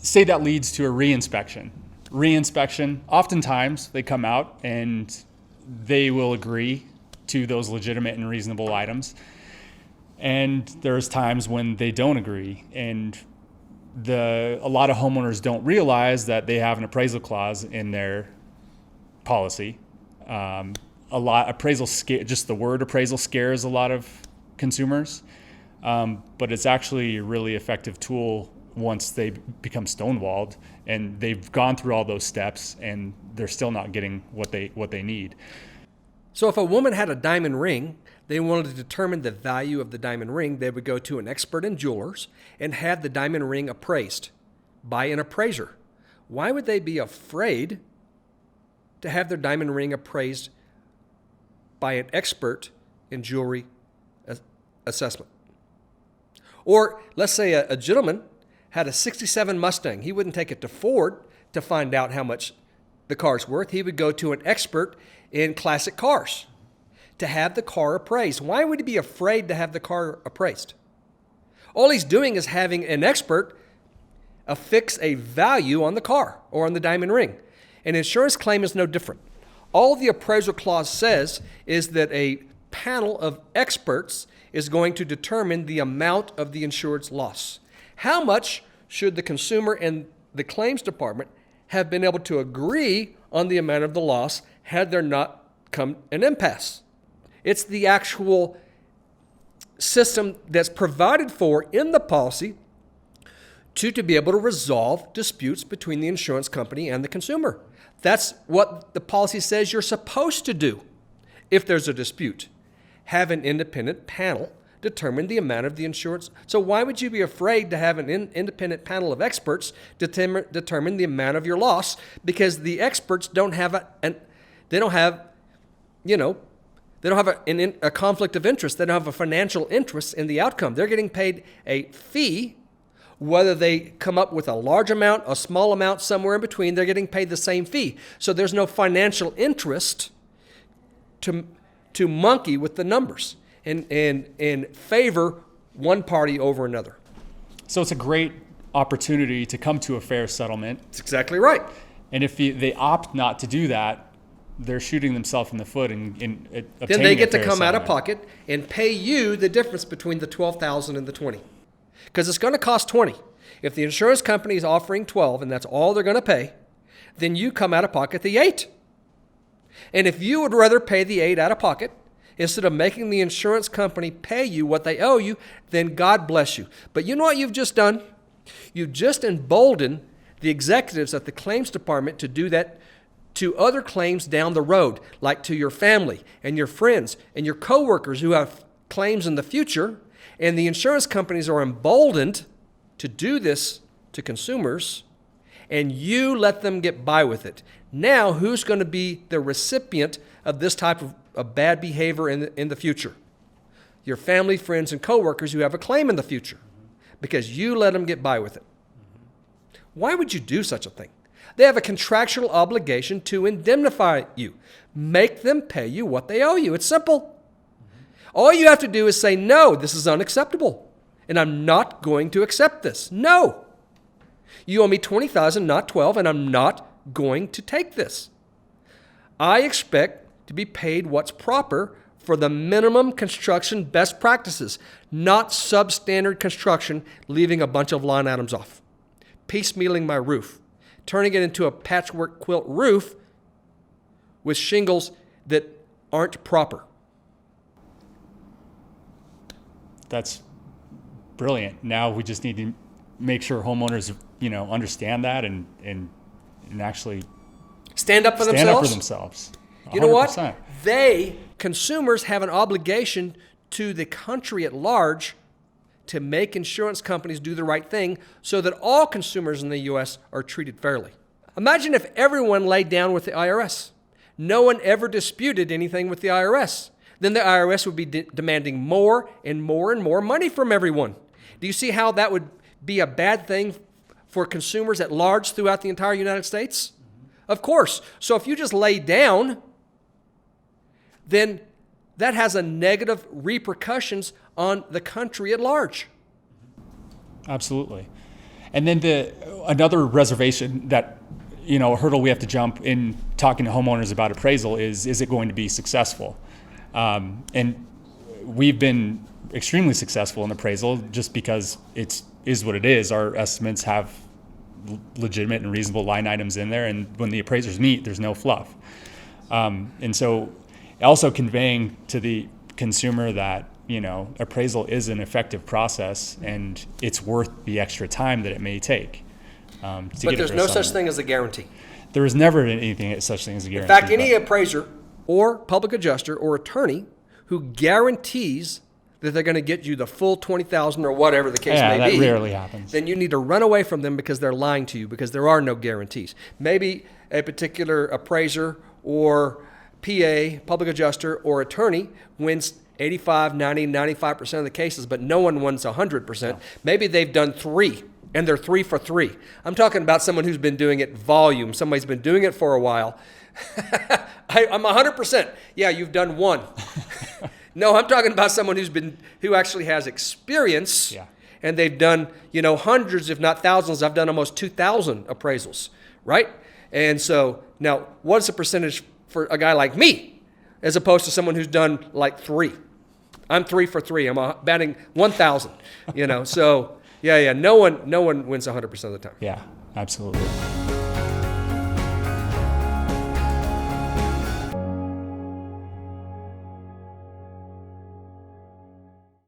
say that leads to a reinspection. Reinspection, oftentimes they come out and they will agree to those legitimate and reasonable items. And there's times when they don't agree. And a lot of homeowners don't realize that they have an appraisal clause in their policy. Just the word appraisal scares a lot of consumers. But it's actually a really effective tool once they become stonewalled and they've gone through all those steps and they're still not getting what they need. So if a woman had a diamond ring, they wanted to determine the value of the diamond ring, they would go to an expert in jewelers and have the diamond ring appraised by an appraiser. Why would they be afraid to have their diamond ring appraised by an expert in jewelry assessment? Or let's say a gentleman had a 67 Mustang. He wouldn't take it to Ford to find out how much the car's worth. He would go to an expert in classic cars to have the car appraised. Why would he be afraid to have the car appraised? All he's doing is having an expert affix a value on the car or on the diamond ring. An insurance claim is no different. All the appraisal clause says is that a panel of experts is going to determine the amount of the insured's loss. How much should the consumer and the claims department have been able to agree on the amount of the loss had there not come an impasse? It's the actual system that's provided for in the policy to be able to resolve disputes between the insurance company and the consumer. That's what the policy says you're supposed to do if there's a dispute. Have an independent panel determine the amount of the insurance. So why would you be afraid to have an independent panel of experts determine the amount of your loss? Because the experts don't have a conflict of interest. They don't have a financial interest in the outcome. They're getting paid a fee, whether they come up with a large amount, a small amount, somewhere in between. They're getting paid the same fee. So there's no financial interest to monkey with the numbers and favor one party over another. So it's a great opportunity to come to a fair settlement. That's exactly right. And if they opt not to do that, they're shooting themselves in the foot in obtaining then they get to come settlement. out of pocket and pay you the difference between the $12,000 and the $20,000. Because it's going to cost $20,000. If the insurance company is offering $12,000 and that's all they're going to pay, then you come out of pocket the $8,000. And if you would rather pay the $8,000 out of pocket instead of making the insurance company pay you what they owe you, then God bless you. But you know what you've just done? You've just emboldened the executives at the claims department to do that to other claims down the road, like to your family and your friends and your coworkers who have claims in the future. And the insurance companies are emboldened to do this to consumers, and you let them get by with it. Now, who's going to be the recipient of this type of bad behavior in the future? Your family, friends, and coworkers who have a claim in the future, because you let them get by with it. Why would you do such a thing? They have a contractual obligation to indemnify you. Make them pay you what they owe you. It's simple. All you have to do is say, no, this is unacceptable, and I'm not going to accept this. No. You owe me $20,000, not $12,000, and I'm not going to take this. I expect to be paid what's proper for the minimum construction best practices, not substandard construction, leaving a bunch of line items off. Piecemealing my roof, turning it into a patchwork quilt roof with shingles that aren't proper. That's brilliant. Now we just need to make sure homeowners, understand that and actually stand up for themselves. 100%. You know what? Consumers have an obligation to the country at large to make insurance companies do the right thing so that all consumers in the U.S. are treated fairly. Imagine if everyone laid down with the IRS. No one ever disputed anything with the IRS. Then the IRS would be demanding more and more and more money from everyone. Do you see how that would be a bad thing for consumers at large throughout the entire United States? Of course. So if you just lay down, then that has a negative repercussions on the country at large. Absolutely. And then another reservation that, a hurdle we have to jump in talking to homeowners about appraisal is it going to be successful? And we've been extremely successful in appraisal just because it is what it is. Our estimates have legitimate and reasonable line items in there, and when the appraisers meet, there's no fluff. And so also conveying to the consumer that, appraisal is an effective process and it's worth the extra time that it may take. But there's no such thing as a guarantee. There is never anything such thing as a guarantee. In fact, any appraiser or public adjuster or attorney who guarantees that they're going to get you the full $20,000 or whatever the case may be, that rarely happens. Then you need to run away from them because they're lying to you, because there are no guarantees. Maybe a particular appraiser or PA, public adjuster or attorney wins 85, 90, 95% of the cases, but no one wins 100%. No. Maybe they've done 3 and they're 3 for 3. I'm talking about someone who's been doing it volume. Somebody's been doing it for a while. I'm 100%. Yeah, you've done 1. No, I'm talking about someone who actually has experience, and they've done, hundreds, if not thousands. I've done almost 2,000 appraisals, right? And so now, what's the percentage for a guy like me, as opposed to someone who's done like 3? I'm 3 for 3. I'm batting 1,000. So no one wins 100% of the time. Yeah, absolutely.